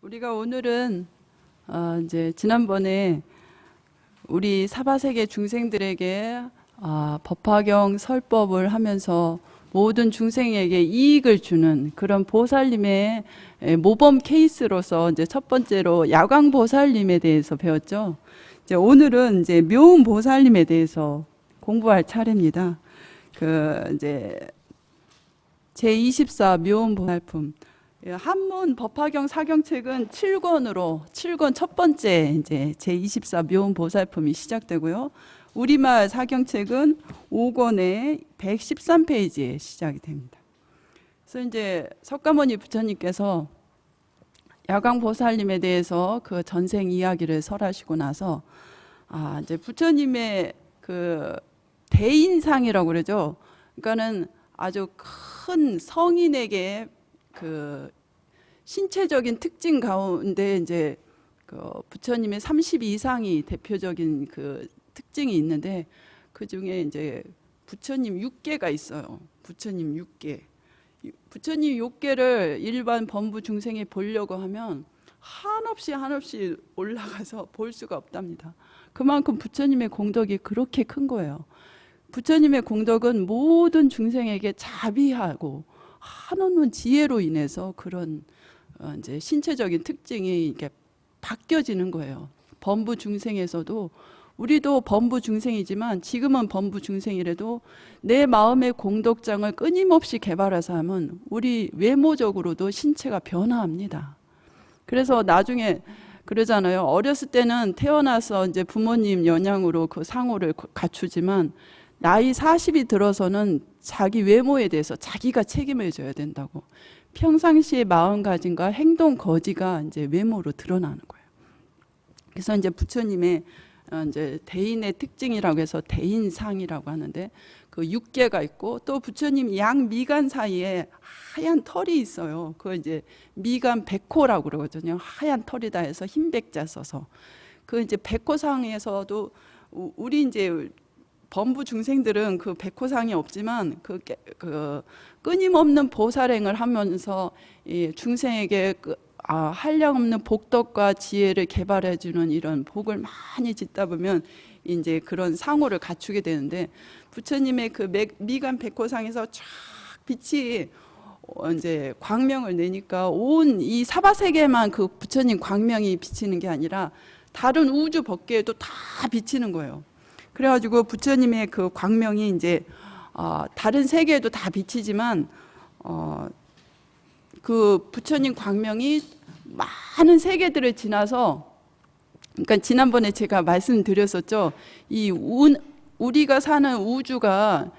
우리가 오늘은 이제 지난번에 우리 사바세계 중생들에게 법화경 설법을 하면서 모든 중생에게 이익을 주는 그런 보살님의 모범 케이스로서 이제 첫 번째로 야광 보살님에 대해서 배웠죠. 이제 오늘은 이제 묘음 보살님에 대해서 공부할 차례입니다. 이제 제24 묘음 보살품. 한문 법화경 사경책은 7권 첫 번째 이제 제24 묘음 보살품이 시작되고요. 우리말 사경책은 5권의 113페이지에 시작이 됩니다. 그래서 이제 석가모니 부처님께서 야광 보살님에 대해서 그 전생 이야기를 설하시고 나서 이제 부처님의 그 대인상이라고 그러죠. 그러니까는 아주 큰 성인에게 그 신체적인 특징 가운데 이제 그 부처님의 32상이 대표적인 그 특징이 있는데 그 중에 이제 부처님 6계가 있어요. 부처님 6계. 부처님 6계를 일반 범부 중생이 보려고 하면 한없이 올라가서 볼 수가 없답니다. 그만큼 부처님의 공덕이 그렇게 큰 거예요. 부처님의 공덕은 모든 중생에게 자비하고 한없는 지혜로 인해서 그런 이제 신체적인 특징이 이렇게 바뀌어지는 거예요. 범부 중생에서도 우리도 범부 중생이지만 지금은 범부 중생이라도 내 마음의 공덕장을 끊임없이 개발해서 하면 우리 외모적으로도 신체가 변화합니다. 그래서 나중에 그러잖아요. 어렸을 때는 태어나서 이제 부모님 영향으로 그 상호를 갖추지만 나이 40이 들어서는 자기 외모에 대해서 자기가 책임을 져야 된다고. 평상시의 마음가짐과 행동 거지가 이제 외모로 드러나는 거예요. 그래서 이제 부처님의 이제 대인의 특징이라고 해서 대인상이라고 하는데 그 6계가 있고 또 부처님 양미간 사이에 하얀 털이 있어요. 그 이제 미간 백호라고 그러거든요. 하얀 털이다 해서 흰 백자 써서 그 이제 백호상에서도 우리 이제 범부 중생들은 그 백호상이 없지만 그 끊임없는 보살행을 하면서 이 중생에게 한량없는 복덕과 지혜를 개발해주는 이런 복을 많이 짓다 보면 이제 그런 상호를 갖추게 되는데 부처님의 그 미간 백호상에서 쫙 빛이 이제 광명을 내니까 온 이 사바세계만 그 부처님 광명이 비치는 게 아니라 다른 우주 법계에도 다 비치는 거예요. 그래가지고 부처님의 그 광명이 이제 다른 세계에도 다 비치지만 그 부처님 광명이 많은 세계들을 지나서 그러니까 지난번에 제가 말씀드렸었죠. 우리가 사는 우주가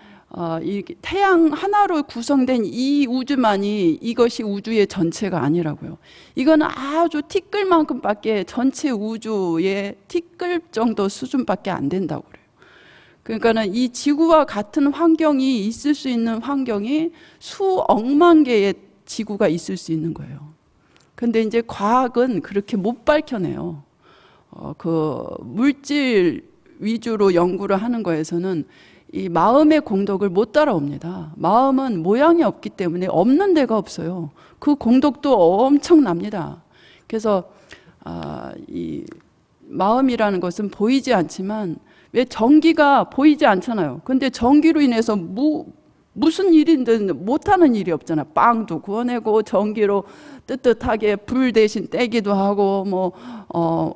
이 태양 하나로 구성된 이 우주만이 이것이 우주의 전체가 아니라고요. 이거는 아주 티끌만큼밖에 전체 우주의 티끌 정도 수준밖에 안 된다고 그래요. 그러니까는 이 지구와 같은 환경이 있을 수 있는 환경이 수억만 개의 지구가 있을 수 있는 거예요. 근데 이제 과학은 그렇게 못 밝혀내요. 그 물질 위주로 연구를 하는 거에서는 이 마음의 공덕을 못 따라옵니다. 마음은 모양이 없기 때문에 없는 데가 없어요. 그 공덕도 엄청납니다. 그래서 이 마음이라는 것은 보이지 않지만 왜 전기가 보이지 않잖아요. 근데 전기로 인해서 무슨 일이든 못하는 일이 없잖아. 빵도 구워내고 전기로 뜨뜻하게 불 대신 떼기도 하고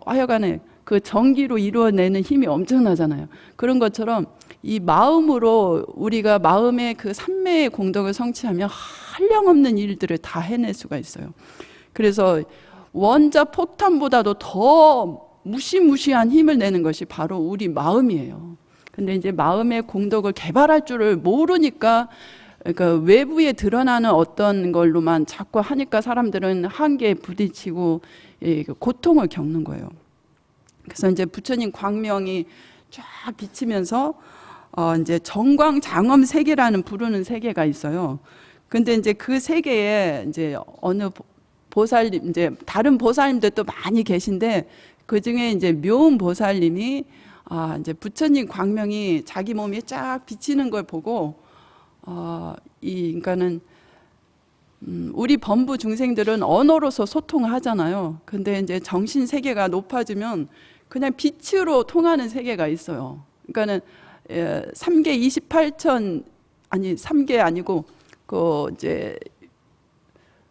하여간에 그 전기로 이루어내는 힘이 엄청나잖아요. 그런 것처럼 이 마음으로 우리가 마음의 그 삼매의 공덕을 성취하면 한량없는 일들을 다 해낼 수가 있어요. 그래서 원자 폭탄보다도 더 무시무시한 힘을 내는 것이 바로 우리 마음이에요. 근데 이제 마음의 공덕을 개발할 줄을 모르니까 그러니까 외부에 드러나는 어떤 걸로만 자꾸 하니까 사람들은 한계에 부딪히고 고통을 겪는 거예요. 그래서 이제 부처님 광명이 쫙 비치면서 이제 정광장엄 세계라는 부르는 세계가 있어요. 근데 이제 그 세계에 이제 어느 보살님 이제 다른 보살님들도 많이 계신데 그 중에 이제 묘음 보살님이 이제 부처님 광명이 자기 몸이 쫙 비치는 걸 보고 그러니까는 우리 범부 중생들은 언어로서 소통을 하잖아요. 근데 이제 정신 세계가 높아지면 그냥 빛으로 통하는 세계가 있어요. 그러니까는 3계 28천 아니 3계 아니고 그 이제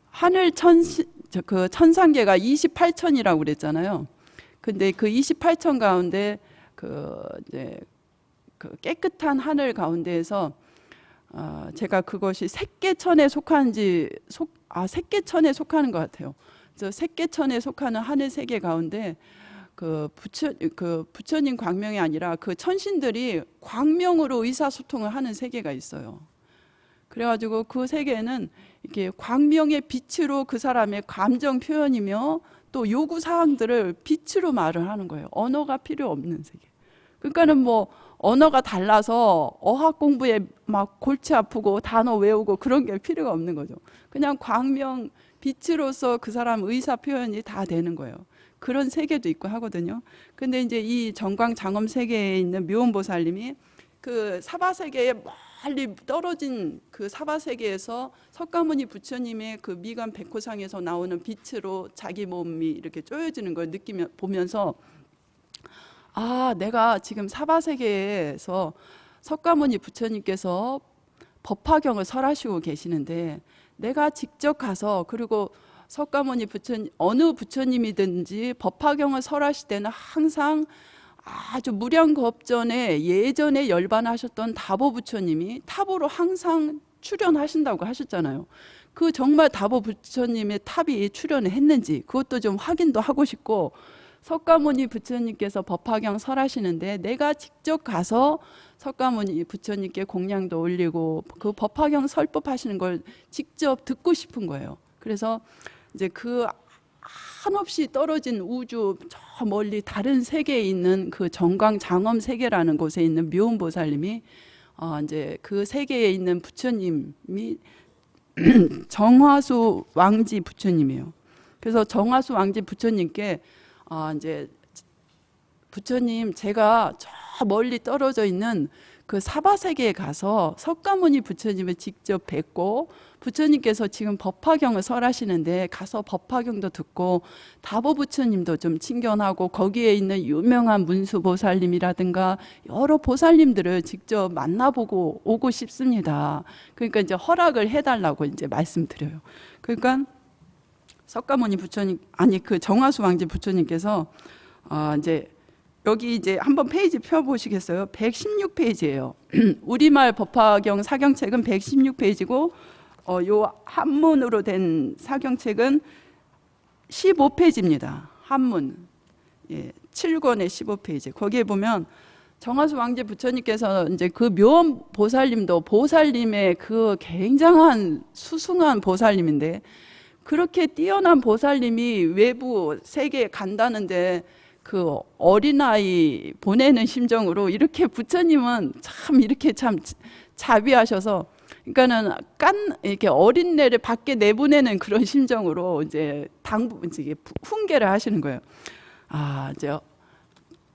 하늘 그 천상계가 28천이라고 그랬잖아요. 근데 그 28천 가운데 그 이제 그 깨끗한 하늘 가운데에서 제가 그것이 색계천에 색계천에 속하는 것 같아요. 그래서 색계천에 속하는 하늘 세계 가운데 그 부처님 광명이 아니라 그 천신들이 광명으로 의사소통을 하는 세계가 있어요. 그래가지고 그 세계는 이렇게 광명의 빛으로 그 사람의 감정 표현이며 또 요구 사항들을 빛으로 말을 하는 거예요. 언어가 필요 없는 세계. 그러니까는 뭐 언어가 달라서 어학 공부에 막 골치 아프고 단어 외우고 그런 게 필요가 없는 거죠. 그냥 광명 빛으로서 그 사람 의사 표현이 다 되는 거예요. 그런 세계도 있고 하거든요. 근데 이제 이 정광 장엄 세계에 있는 묘원보살님이 그 사바 세계에 멀리 떨어진 그 사바 세계에서 석가모니 부처님의 그 미간 백호상에서 나오는 빛으로 자기 몸이 이렇게 쪼여지는 걸 보면서 내가 지금 사바 세계에서 석가모니 부처님께서 법화경을 설하시고 계시는데 내가 직접 가서 그리고 석가모니 부처님 어느 부처님이든지 법화경을 설하실 때는 항상 아주 무량겁전에 예전에 열반하셨던 다보 부처님이 탑으로 항상 출연하신다고 하셨잖아요. 그 정말 다보 부처님의 탑이 출연을 했는지 그것도 좀 확인도 하고 싶고, 석가모니 부처님께서 법화경 설하시는데 내가 직접 가서 석가모니 부처님께 공양도 올리고 그 법화경 설법하시는 걸 직접 듣고 싶은 거예요. 그래서 이제 그 한없이 떨어진 우주 저 멀리 다른 세계에 있는 그 정광 장엄 세계라는 곳에 있는 묘원보살님이 이제 그 세계에 있는 부처님이 정화수 왕지 부처님이에요. 그래서 정화수 왕지 부처님께 이제 부처님 제가 저 멀리 떨어져 있는 그 사바세계에 가서 석가모니 부처님을 직접 뵙고 부처님께서 지금 법화경을 설하시는데 가서 법화경도 듣고 다보 부처님도 좀 친견하고 거기에 있는 유명한 문수보살님이라든가 여러 보살님들을 직접 만나보고 오고 싶습니다. 그러니까 이제 허락을 해달라고 이제 말씀드려요. 그러니까 석가모니 부처님 그 정화수 왕지 부처님께서 이제 여기 이제 한번 페이지 펴보시겠어요? 116페이지예요. 우리말 법화경 사경책은 116페이지고 요 한문으로 된 사경책은 15페이지입니다. 한문 7권의 15페이지. 거기에 보면 정화수 왕제 부처님께서 이제 그 묘원 보살님도 보살님의 그 굉장한 수승한 보살님인데 그렇게 뛰어난 보살님이 외부 세계에 간다는데 그 어린아이 보내는 심정으로 이렇게 부처님은 참 이렇게 참 자비하셔서 그러니까는 이렇게 어린애를 밖에 내보내는 그런 심정으로 이제 이제 훈계를 하시는 거예요. 이제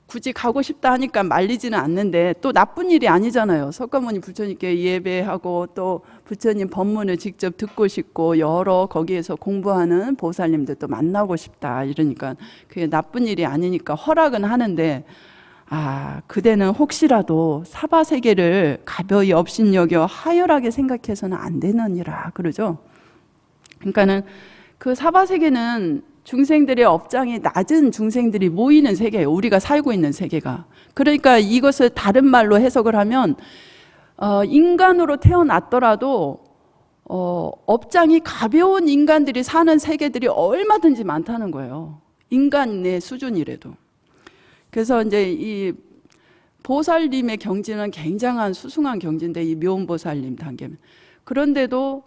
굳이 가고 싶다 하니까 말리지는 않는데 또 나쁜 일이 아니잖아요. 석가모니 부처님께 예배하고 또 부처님 법문을 직접 듣고 싶고 여러 거기에서 공부하는 보살님들도 만나고 싶다 이러니까 그게 나쁜 일이 아니니까 허락은 하는데 그대는 혹시라도 사바세계를 가벼이 업신여겨 하열하게 생각해서는 안 되느니라 그러죠. 그러니까는 그 사바세계는 중생들의 업장이 낮은 중생들이 모이는 세계예요. 우리가 살고 있는 세계가. 그러니까 이것을 다른 말로 해석을 하면 인간으로 태어났더라도 업장이 가벼운 인간들이 사는 세계들이 얼마든지 많다는 거예요. 인간의 수준이라도. 그래서 이제 이 보살님의 경지는 굉장한 수승한 경지인데 이 묘원보살님 단계는. 그런데도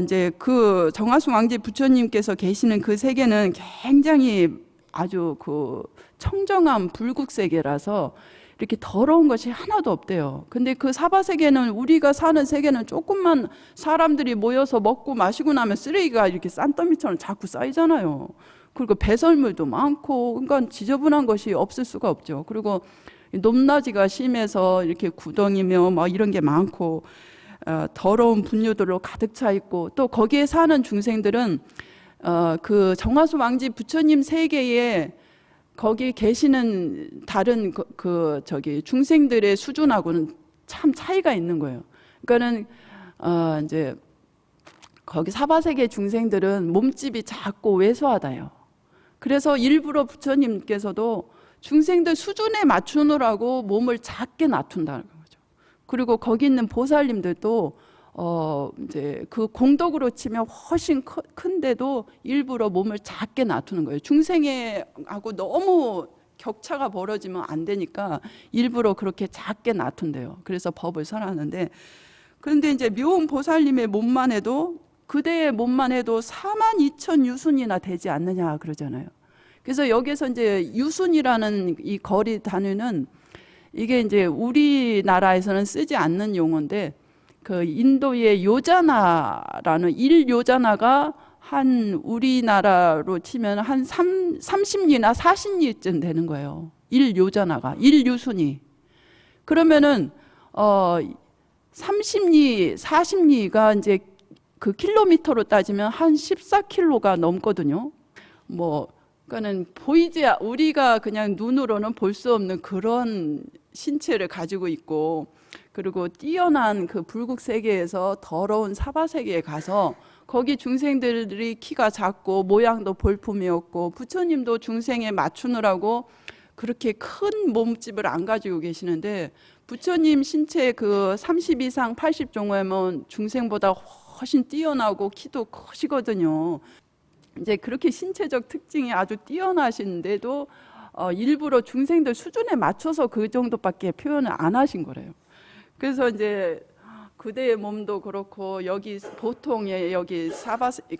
이제 그 정화수 왕지 부처님께서 계시는 그 세계는 굉장히 아주 그 청정한 불국 세계라서 이렇게 더러운 것이 하나도 없대요. 근데 그 사바 세계는 우리가 사는 세계는 조금만 사람들이 모여서 먹고 마시고 나면 쓰레기가 이렇게 싼더미처럼 자꾸 쌓이잖아요. 그리고 배설물도 많고 그러니까 지저분한 것이 없을 수가 없죠. 그리고 높낮이가 심해서 이렇게 구덩이며 막 이런 게 많고 더러운 분뇨들로 가득 차 있고, 또 거기에 사는 중생들은 그 정화수 왕지 부처님 세계에 거기 계시는 다른 저기 중생들의 수준하고는 참 차이가 있는 거예요. 그러니까는 이제 거기 사바세계 중생들은 몸집이 작고 왜소하다요. 그래서 일부러 부처님께서도 중생들 수준에 맞추느라고 몸을 작게 놔둔다는 거죠. 그리고 거기 있는 보살님들도 이제 그 공덕으로 치면 훨씬 큰데도 일부러 몸을 작게 놔두는 거예요. 중생하고 너무 격차가 벌어지면 안 되니까 일부러 그렇게 작게 놔둔대요. 그래서 법을 설하는데, 그런데 이제 묘음 보살님의 몸만 해도, 그대의 몸만 해도 42,000 유순이나 되지 않느냐 그러잖아요. 그래서 여기서 이제 유순이라는 이 거리 단위는 이게 이제 우리나라에서는 쓰지 않는 용어인데, 그 인도의 요자나라는 일요자나가 한 우리나라로 치면 한 30리나 40리쯤 되는 거예요. 일요자나가, 일유순이. 그러면은 30리, 40리가 이제 그 킬로미터로 따지면 한 14km가 넘거든요. 그러니까는 우리가 그냥 눈으로는 볼 수 없는 그런 신체를 가지고 있고, 그리고 뛰어난 그 불국 세계에서 더러운 사바 세계에 가서 거기 중생들이 키가 작고 모양도 볼품이었고, 부처님도 중생에 맞추느라고 그렇게 큰 몸집을 안 가지고 계시는데, 부처님 신체 그 30 이상 80 정도면 중생보다 훨씬 뛰어나고 키도 크시거든요. 이제 그렇게 신체적 특징이 아주 뛰어나신데도 일부러 중생들 수준에 맞춰서 그 정도밖에 표현을 안 하신 거래요. 그래서 이제 그대의 몸도 그렇고, 여기 보통의 여기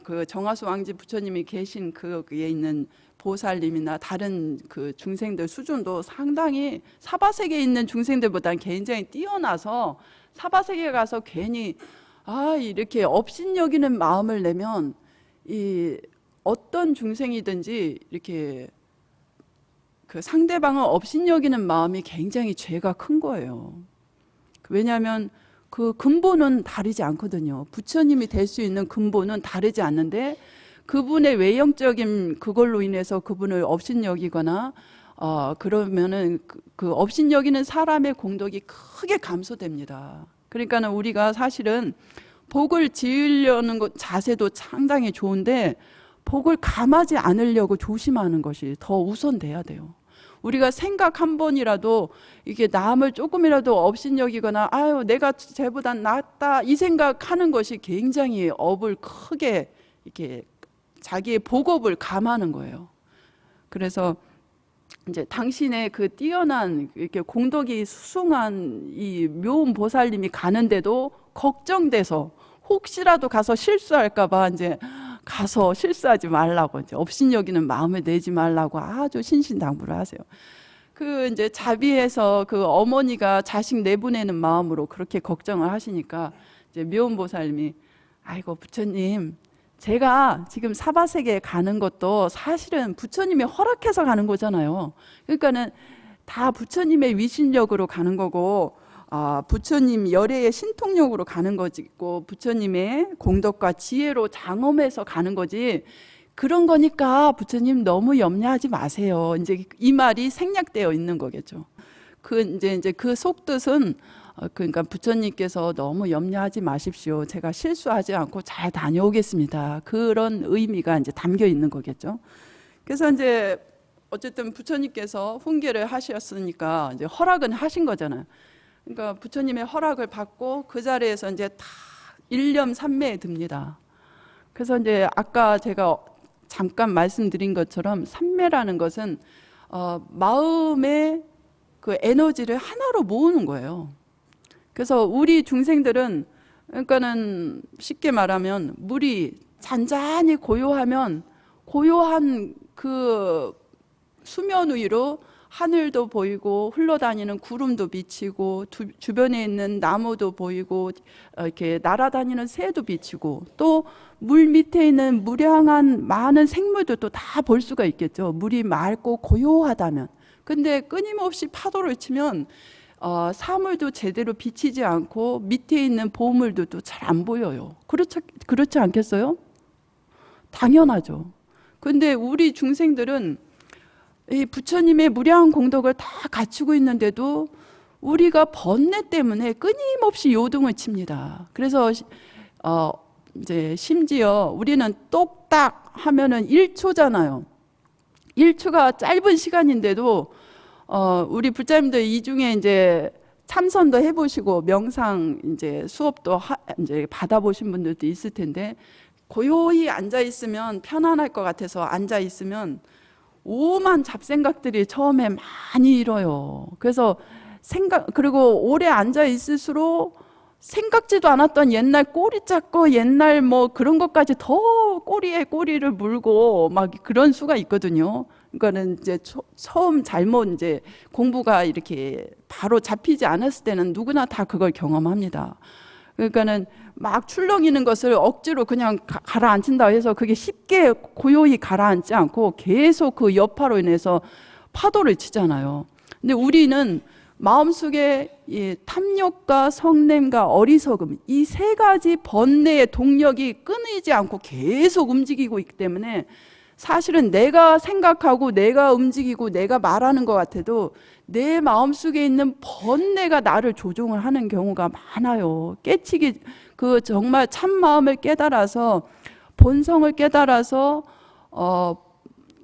그 정화수 왕지 부처님이 계신 그에 있는 보살님이나 다른 그 중생들 수준도 상당히 사바세계에 있는 중생들보다는 굉장히 뛰어나서, 사바세계에 가서 괜히 이렇게 업신여기는 마음을 내면 이 어떤 중생이든지 이렇게 그 상대방을 업신여기는 마음이 굉장히 죄가 큰 거예요. 왜냐하면 그 근본은 다르지 않거든요. 부처님이 될 수 있는 근본은 다르지 않는데, 그분의 외형적인 그걸로 인해서 그분을 업신여기거나 그러면은 그 업신여기는 사람의 공덕이 크게 감소됩니다. 그러니까는 우리가 사실은 복을 지으려는 것 자세도 상당히 좋은데, 복을 감하지 않으려고 조심하는 것이 더 우선돼야 돼요. 우리가 생각 한 번이라도 이게 남을 조금이라도 업신여기거나 내가 쟤보단 낫다 이 생각하는 것이 굉장히 업을 크게 이렇게 자기의 복업을 감하는 거예요. 그래서 이제 당신의 그 뛰어난 이렇게 공덕이 수승한 이 묘음 보살님이 가는데도 걱정돼서 혹시라도 가서 실수할까봐 이제 가서 실수하지 말라고, 이제 업신여기는 마음을 내지 말라고 아주 신신당부를 하세요. 그 이제 자비해서 그 어머니가 자식 내보내는 마음으로 그렇게 걱정을 하시니까 이제 묘음 보살님이 아이고 부처님, 제가 지금 사바세계에 가는 것도 사실은 부처님이 허락해서 가는 거잖아요. 그러니까는 다 부처님의 위신력으로 가는 거고, 부처님 열애의 신통력으로 가는 거지고, 부처님의 공덕과 지혜로 장엄해서 가는 거지, 그런 거니까 부처님 너무 염려하지 마세요. 이제 이 말이 생략되어 있는 거겠죠. 이제 그 속뜻은 그러니까 부처님께서 너무 염려하지 마십시오. 제가 실수하지 않고 잘 다녀오겠습니다. 그런 의미가 이제 담겨 있는 거겠죠. 그래서 이제 어쨌든 부처님께서 훈계를 하셨으니까 이제 허락은 하신 거잖아요. 그러니까 부처님의 허락을 받고 그 자리에서 이제 다 일념삼매에 듭니다. 그래서 이제 아까 제가 잠깐 말씀드린 것처럼 삼매라는 것은 마음의 그 에너지를 하나로 모으는 거예요. 그래서 우리 중생들은, 그러니까는 쉽게 말하면 물이 잔잔히 고요하면 고요한 그 수면 위로 하늘도 보이고 흘러다니는 구름도 비치고 주변에 있는 나무도 보이고 이렇게 날아다니는 새도 비치고, 또 물 밑에 있는 무량한 많은 생물들도 다 볼 수가 있겠죠. 물이 맑고 고요하다면. 근데 끊임없이 파도를 치면 사물도 제대로 비치지 않고 밑에 있는 보물도 잘 안 보여요. 그렇지 않겠어요? 당연하죠. 근데 우리 중생들은 이 부처님의 무량한 공덕을 다 갖추고 있는데도 우리가 번뇌 때문에 끊임없이 요동을 칩니다. 그래서 이제 심지어 우리는 똑딱 하면은 1초잖아요. 1초가 짧은 시간인데도 우리 불자님들 이 중에 이제 참선도 해보시고 명상 이제 수업도 이제 받아보신 분들도 있을 텐데, 고요히 앉아 있으면 편안할 것 같아서 앉아 있으면 오만 잡생각들이 처음에 많이 일어요. 그래서 그리고 오래 앉아 있을수록 생각지도 않았던 옛날 꼬리 잡고 옛날 뭐 그런 것까지 더 꼬리에 꼬리를 물고 막 그런 수가 있거든요. 그러니까는 이제 처음 잘못 이제 공부가 이렇게 바로 잡히지 않았을 때는 누구나 다 그걸 경험합니다. 그러니까는 막 출렁이는 것을 억지로 그냥 가라앉힌다 해서 그게 쉽게 고요히 가라앉지 않고 계속 그 여파로 인해서 파도를 치잖아요. 근데 우리는 마음속에 이 탐욕과 성냄과 어리석음, 이 세 가지 번뇌의 동력이 끊이지 않고 계속 움직이고 있기 때문에 사실은 내가 생각하고 내가 움직이고 내가 말하는 것 같아도 내 마음속에 있는 번뇌가 나를 조종을 하는 경우가 많아요. 깨치기, 그 정말 참마음을 깨달아서 본성을 깨달아서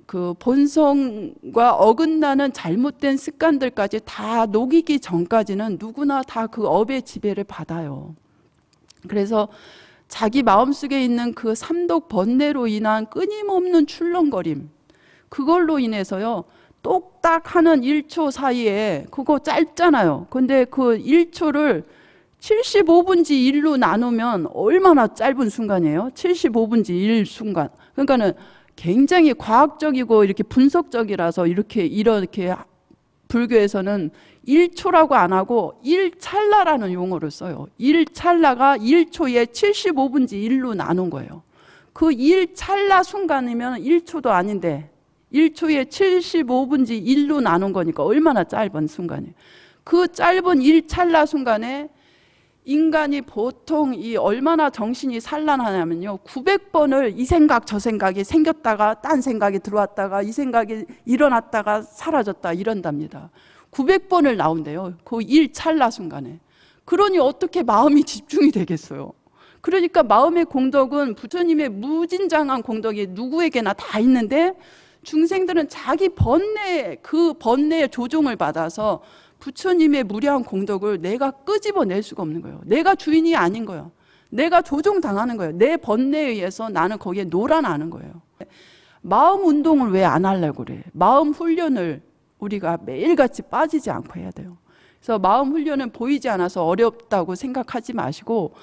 그 본성과 어긋나는 잘못된 습관들까지 다 녹이기 전까지는 누구나 다 그 업의 지배를 받아요. 그래서 자기 마음속에 있는 그 삼독 번뇌로 인한 끊임없는 출렁거림, 그걸로 인해서요 똑딱 하는 1초 사이에, 그거 짧잖아요. 근데 그 1초를 75분지 1로 나누면 얼마나 짧은 순간이에요? 75분지 1 순간. 그러니까는 굉장히 과학적이고 이렇게 분석적이라서 이렇게 불교에서는 1초라고 안 하고 1찰나라는 용어를 써요. 1찰나가 1초에 75분지 1로 나눈 거예요. 그 1찰나 순간이면 1초도 아닌데 1초에 75분지 1로 나눈 거니까 얼마나 짧은 순간이에요. 그 짧은 1찰나 순간에 인간이 보통 이 얼마나 정신이 산란하냐면요, 900번을 이 생각 저 생각이 생겼다가 딴 생각이 들어왔다가 이 생각이 일어났다가 사라졌다 이런답니다. 900번을 나온대요, 그 1찰나 순간에. 그러니 어떻게 마음이 집중이 되겠어요? 그러니까 마음의 공덕은 부처님의 무진장한 공덕이 누구에게나 다 있는데 중생들은 자기 그 번뇌의 조종을 받아서 부처님의 무량한 공덕을 내가 끄집어낼 수가 없는 거예요. 내가 주인이 아닌 거예요. 내가 조종당하는 거예요. 내 번뇌에 의해서 나는 거기에 놀아나는 거예요. 마음 운동을 왜 안 하려고 그래? 마음 훈련을 우리가 매일같이 빠지지 않고 해야 돼요. 그래서 마음 훈련은 보이지 않아서 어렵다고 생각하지 마시고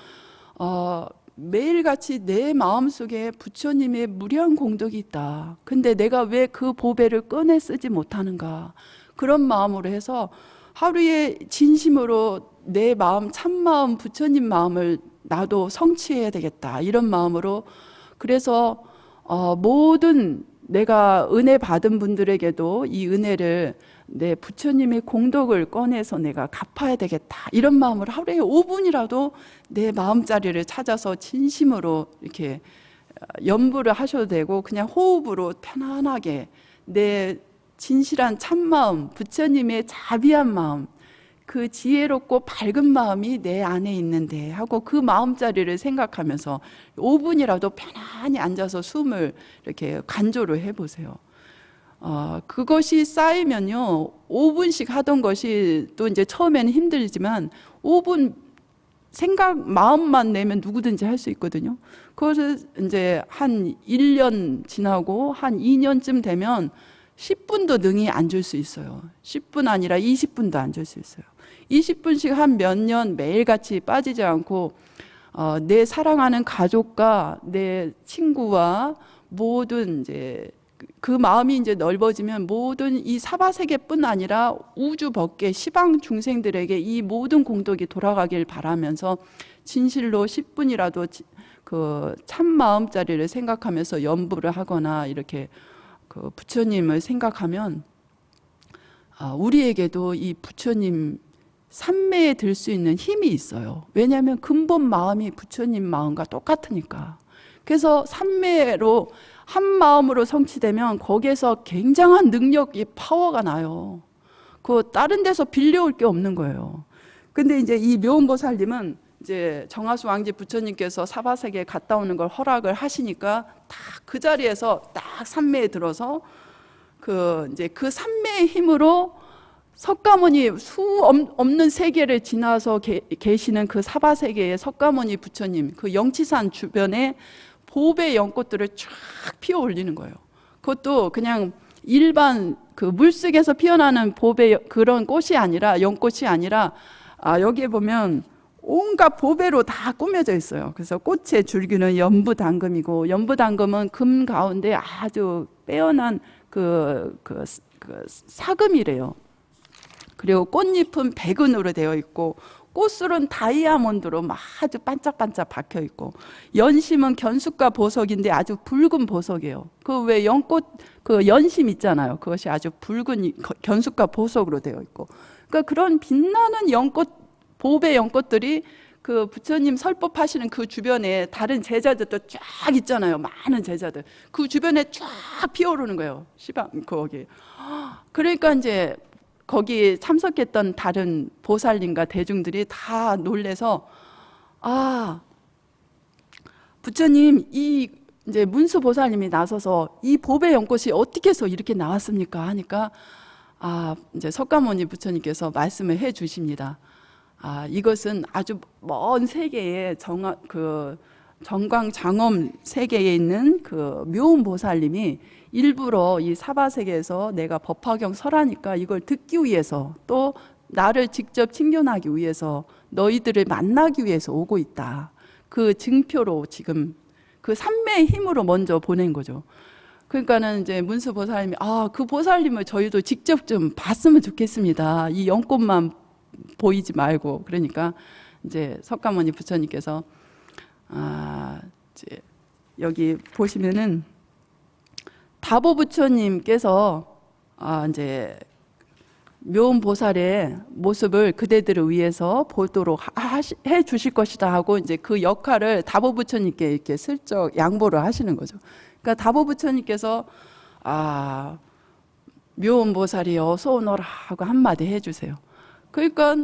매일같이 내 마음속에 부처님의 무량한 공덕이 있다. 근데 내가 왜 그 보배를 꺼내 쓰지 못하는가? 그런 마음으로 해서 하루에 진심으로 내 마음, 참마음, 부처님 마음을 나도 성취해야 되겠다, 이런 마음으로. 그래서 모든 내가 은혜 받은 분들에게도 이 은혜를 내 부처님의 공덕을 꺼내서 내가 갚아야 되겠다, 이런 마음으로 하루에 5분이라도 내 마음자리를 찾아서 진심으로 이렇게 염불을 하셔도 되고, 그냥 호흡으로 편안하게 내 진실한 참마음, 부처님의 자비한 마음, 그 지혜롭고 밝은 마음이 내 안에 있는데 하고 그 마음자리를 생각하면서 5분이라도 편안히 앉아서 숨을 이렇게 간조를 해보세요. 그것이 쌓이면요, 5분씩 하던 것이 또 이제 처음에는 힘들지만 5분 마음만 내면 누구든지 할 수 있거든요. 그것을 이제 한 1년 지나고 한 2년쯤 되면 10분도 능히 앉을 수 있어요. 10분 아니라 20분도 앉을 수 있어요. 20분씩 한 몇 년 매일같이 빠지지 않고 내 사랑하는 가족과 내 친구와 모든 이제 그 마음이 이제 넓어지면 모든 이 사바세계뿐 아니라 우주 법계 시방 중생들에게 이 모든 공덕이 돌아가길 바라면서 진실로 10분이라도 그 참마음자리를 생각하면서 염불을 하거나 이렇게 그 부처님을 생각하면 우리에게도 이 부처님 삼매에 들 수 있는 힘이 있어요. 왜냐하면 근본 마음이 부처님 마음과 똑같으니까. 그래서 삼매로 한 마음으로 성취되면 거기에서 굉장한 능력이 파워가 나요. 그 다른 데서 빌려올 게 없는 거예요. 근데 이제 이 묘음보살님은 이제 정화수 왕지 부처님께서 사바세계에 갔다 오는 걸 허락을 하시니까 딱 그 자리에서 딱 삼매에 들어서 이제 그 삼매의 힘으로 석가모니 없는 세계를 지나서 계시는 그 사바세계의 석가모니 부처님 그 영치산 주변에 보배 연꽃들을 쫙 피워 올리는 거예요. 그것도 그냥 일반 그 물속에서 피어나는 보배 그런 꽃이 아니라 연꽃이 아니라 여기에 보면 온갖 보배로 다 꾸며져 있어요. 그래서 꽃의 줄기는 연부당금이고 연부당금은 금 가운데 아주 빼어난 그 사금이래요. 그리고 꽃잎은 백은으로 되어 있고 꽃술은 다이아몬드로 아주 반짝반짝 박혀 있고 연심은 견숫과 보석인데 아주 붉은 보석이에요. 그 왜 연꽃 그 연심 있잖아요. 그것이 아주 붉은 견숫과 보석으로 되어 있고 그러니까 그런 빛나는 연꽃 보배 연꽃들이 그 부처님 설법하시는 그 주변에 다른 제자들도 쫙 있잖아요. 많은 제자들 그 주변에 쫙 피어오르는 거예요. 시방 거기. 그러니까 이제 거기 참석했던 다른 보살님과 대중들이 다 놀래서 부처님 이 이제 문수 보살님이 나서서 이 보배 연꽃이 어떻게 해서 이렇게 나왔습니까 하니까 이제 석가모니 부처님께서 말씀을 해 주십니다. 이것은 아주 먼 세계의 정광장엄 세계에 있는 그 묘음보살님이 일부러 이 사바세계에서 내가 법화경 설하니까 이걸 듣기 위해서 또 나를 직접 친견하기 위해서 너희들을 만나기 위해서 오고 있다. 그 증표로 지금 그 삼매의 힘으로 먼저 보낸 거죠. 그러니까는 이제 문수 보살님이 그 보살님을 저희도 직접 좀 봤으면 좋겠습니다. 이 연꽃만 보이지 말고. 그러니까 이제 석가모니 부처님께서 이제 여기 보시면은 다보 부처님께서 이제 묘음보살의 모습을 그대들을 위해서 보도록 해 주실 것이다 하고 이제 그 역할을 다보 부처님께 이렇게 슬쩍 양보를 하시는 거죠. 그러니까 다보 부처님께서 묘음보살이 어서 오너라 하고 한마디 해주세요. 그러니까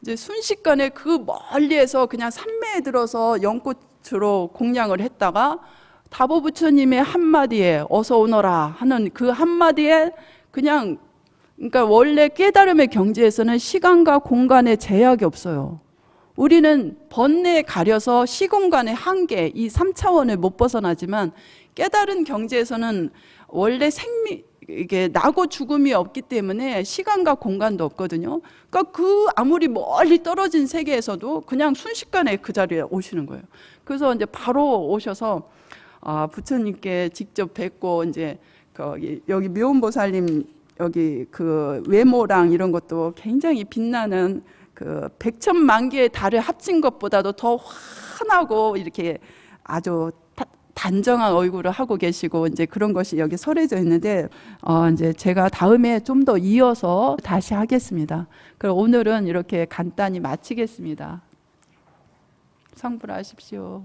이제 순식간에 그 멀리에서 그냥 산매에 들어서 연꽃으로 공양을 했다가 다보 부처님의 한마디에 어서 오너라 하는 그 한마디에 그냥 그러니까 원래 깨달음의 경지에서는 시간과 공간의 제약이 없어요. 우리는 번뇌에 가려서 시공간의 한계 이 3차원을 못 벗어나지만 깨달은 경지에서는 원래 이게 나고 죽음이 없기 때문에 시간과 공간도 없거든요. 그러니까 아무리 멀리 떨어진 세계에서도 그냥 순식간에 그 자리에 오시는 거예요. 그래서 이제 바로 오셔서 부처님께 직접 뵙고 이제 여기 묘음보살님 여기 그 외모랑 이런 것도 굉장히 빛나는 그 백천만 개의 달을 합친 것보다도 더 환하고 이렇게 아주 단정한 얼굴을 하고 계시고 이제 그런 것이 여기 설해져 있는데 이제 제가 다음에 좀 더 이어서 다시 하겠습니다. 그럼 오늘은 이렇게 간단히 마치겠습니다. 성불하십시오.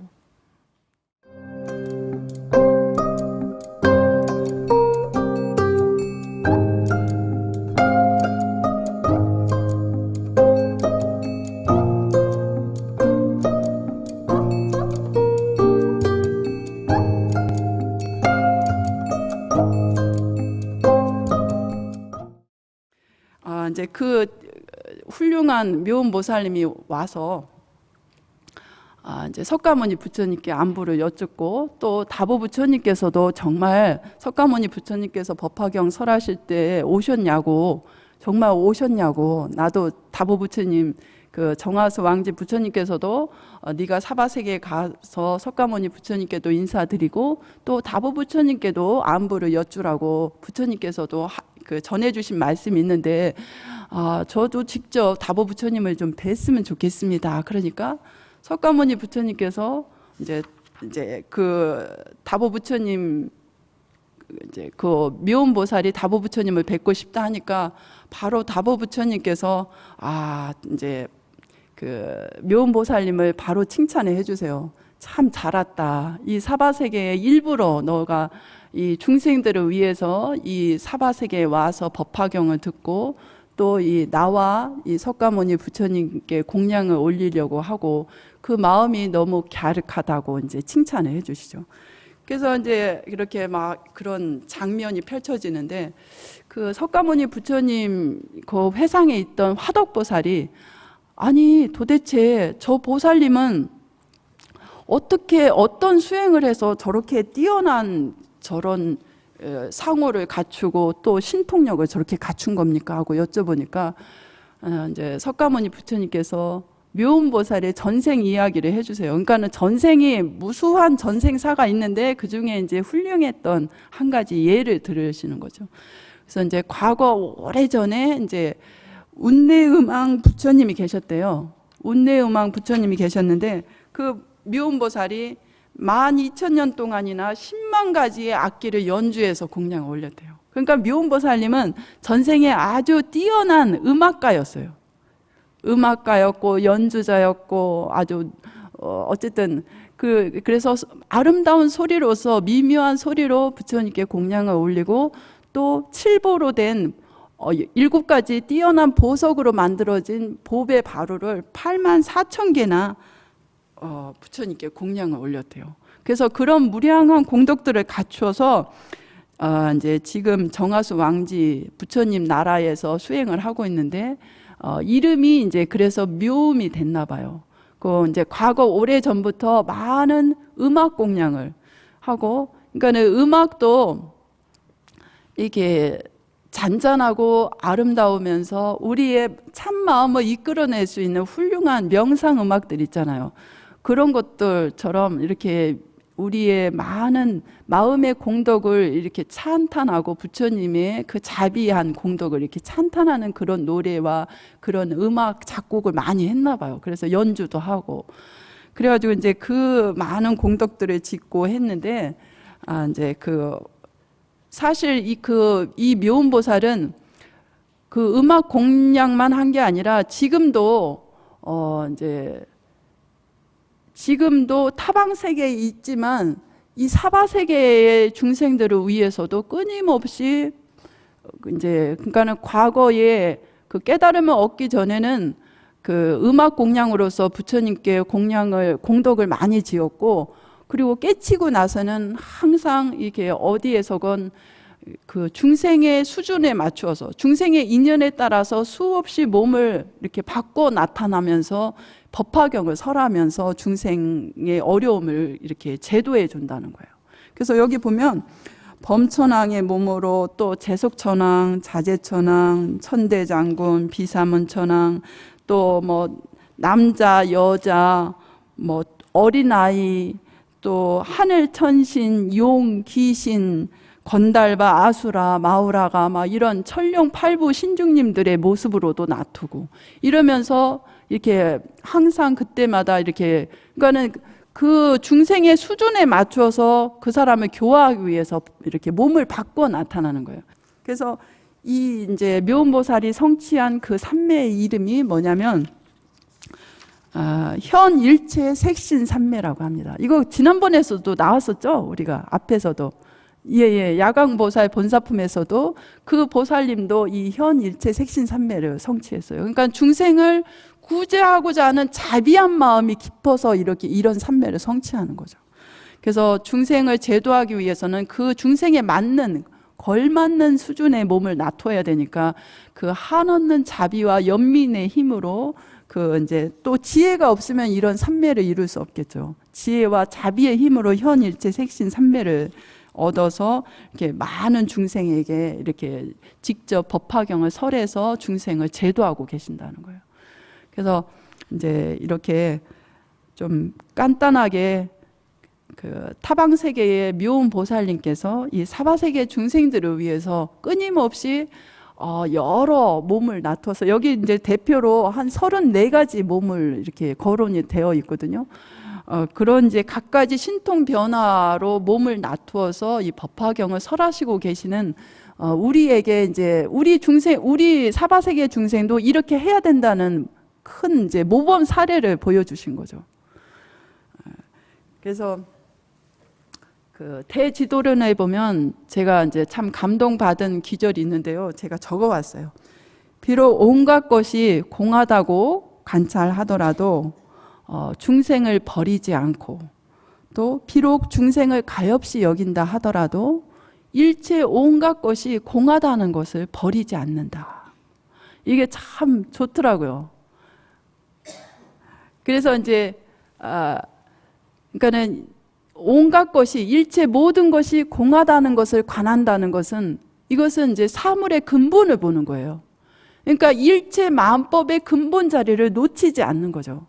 이제 그 훌륭한 묘음보살님이 와서 이제 석가모니 부처님께 안부를 여쭙고 또 다보 부처님께서도 정말 석가모니 부처님께서 법화경 설하실 때 오셨냐고 정말 오셨냐고 나도 다보 부처님 그 정화수 왕지 부처님께서도 네가 사바세계에 가서 석가모니 부처님께도 인사드리고 또 다보 부처님께도 안부를 여쭈라고 부처님께서도 그 전해주신 말씀이 있는데 저도 직접 다보 부처님을 좀 뵀으면 좋겠습니다. 그러니까 석가모니 부처님께서 이제 그 다보 부처님 이제 그 미온 보살이 다보 부처님을 뵙고 싶다 하니까 바로 다보 부처님께서 이제 그 미온 보살님을 바로 칭찬해 해주세요. 참 잘 왔다. 이 사바세계에 일부러 너가 이 중생들을 위해서 이 사바세계에 와서 법화경을 듣고 또 이 나와 이 석가모니 부처님께 공양을 올리려고 하고 그 마음이 너무 갸륵하다고 이제 칭찬을 해주시죠. 그래서 이제 이렇게 막 그런 장면이 펼쳐지는데 그 석가모니 부처님 그 회상에 있던 화덕보살이 아니 도대체 저 보살님은 어떻게 어떤 수행을 해서 저렇게 뛰어난 저런 상호를 갖추고 또 신통력을 저렇게 갖춘 겁니까 하고 여쭤보니까 이제 석가모니 부처님께서 묘음보살의 전생 이야기를 해주세요. 그러니까는 전생이 무수한 전생사가 있는데 그 중에 이제 훌륭했던 한 가지 예를 들으시는 거죠. 그래서 이제 과거 오래전에 이제 운내음왕 부처님이 계셨대요. 운내음왕 부처님이 계셨는데 그 묘음보살이 12,000년 동안이나 10만 가지의 악기를 연주해서 공양을 올렸대요. 그러니까 묘음보살님은 전생에 아주 뛰어난 음악가였어요. 음악가였고 연주자였고 아주 어쨌든 그래서 아름다운 소리로서 미묘한 소리로 부처님께 공양을 올리고 또 칠보로 된 7가지 뛰어난 보석으로 만들어진 보배 바루를 84,000개나 부처님께 공양을 올렸대요. 그래서 그런 무량한 공덕들을 갖춰서 이제 지금 정화수 왕지 부처님 나라에서 수행을 하고 있는데 이름이 이제 그래서 묘음이 됐나 봐요. 그 이제 과거 오래 전부터 많은 음악 공양을 하고, 그러니까는 음악도 이게 잔잔하고 아름다우면서 우리의 참 마음을 이끌어낼 수 있는 훌륭한 명상 음악들 있잖아요. 그런 것들처럼 이렇게 우리의 많은 마음의 공덕을 이렇게 찬탄하고 부처님의 그 자비한 공덕을 이렇게 찬탄하는 그런 노래와 그런 음악 작곡을 많이 했나 봐요. 그래서 연주도 하고 그래가지고 이제 그 많은 공덕들을 짓고 했는데 이제 사실 이 묘음보살은 그 음악 공양만 한 게 아니라 지금도 지금도 타방 세계에 있지만 이 사바 세계의 중생들을 위해서도 끊임없이 그러니까는 과거에 그 깨달음을 얻기 전에는 그 음악 공양으로서 부처님께 공덕을 많이 지었고, 그리고 깨치고 나서는 항상 이렇게 어디에서건 그 중생의 수준에 맞추어서 중생의 인연에 따라서 수없이 몸을 이렇게 바꿔 나타나면서 법화경을 설하면서 중생의 어려움을 이렇게 제도해 준다는 거예요. 그래서 여기 보면 범천왕의 몸으로 또 재속천왕, 자재천왕, 천대장군, 비사문천왕, 또 뭐 남자, 여자, 뭐 어린아이, 또 하늘천신, 용, 귀신, 건달바, 아수라, 마우라가 막 이런 천룡 팔부 신중님들의 모습으로도 나투고 이러면서 이렇게 항상 그때마다 이렇게 그러니까는 그 중생의 수준에 맞춰서 그 사람을 교화하기 위해서 이렇게 몸을 바꿔 나타나는 거예요. 그래서 이 이제 묘음보살이 성취한 그 삼매의 이름이 뭐냐면 현일체 색신삼매라고 합니다. 이거 지난번에서도 나왔었죠, 우리가 앞에서도. 예, 야광보살 본사품에서도 그 보살님도 이 현일체 색신삼매를 성취했어요. 그러니까 중생을 구제하고자 하는 자비한 마음이 깊어서 이렇게 이런 삼매를 성취하는 거죠. 그래서 중생을 제도하기 위해서는 그 중생에 맞는 걸맞는 수준의 몸을 놔둬야 되니까 그 한없는 자비와 연민의 힘으로 그 이제 또 지혜가 없으면 이런 삼매를 이룰 수 없겠죠. 지혜와 자비의 힘으로 현일체 색신 삼매를 얻어서 이렇게 많은 중생에게 이렇게 직접 법화경을 설해서 중생을 제도하고 계신다는 거예요. 그래서 이제 이렇게 좀 간단하게 그 타방 세계의 묘음 보살님께서 이 사바 세계 중생들을 위해서 끊임없이 여러 몸을 나눠서 여기 이제 대표로 한 34가지 몸을 이렇게 거론이 되어 있거든요. 그런 이제 갖가지 신통 변화로 몸을 놔두어서 이 법화경을 설하시고 계시는 우리에게 이제 우리 사바세계 중생도 이렇게 해야 된다는 큰 이제 모범 사례를 보여주신 거죠. 그래서 그 대지도론에 보면 제가 이제 참 감동받은 기절이 있는데요. 제가 적어왔어요. 비록 온갖 것이 공하다고 관찰하더라도 중생을 버리지 않고, 또 비록 중생을 가엾이 여긴다 하더라도 일체 온갖 것이 공하다는 것을 버리지 않는다. 이게 참 좋더라고요. 그래서 이제 그러니까는 온갖 것이, 일체 모든 것이 공하다는 것을 관한다는 것은, 이것은 이제 사물의 근본을 보는 거예요. 그러니까 일체 마음법의 근본 자리를 놓치지 않는 거죠.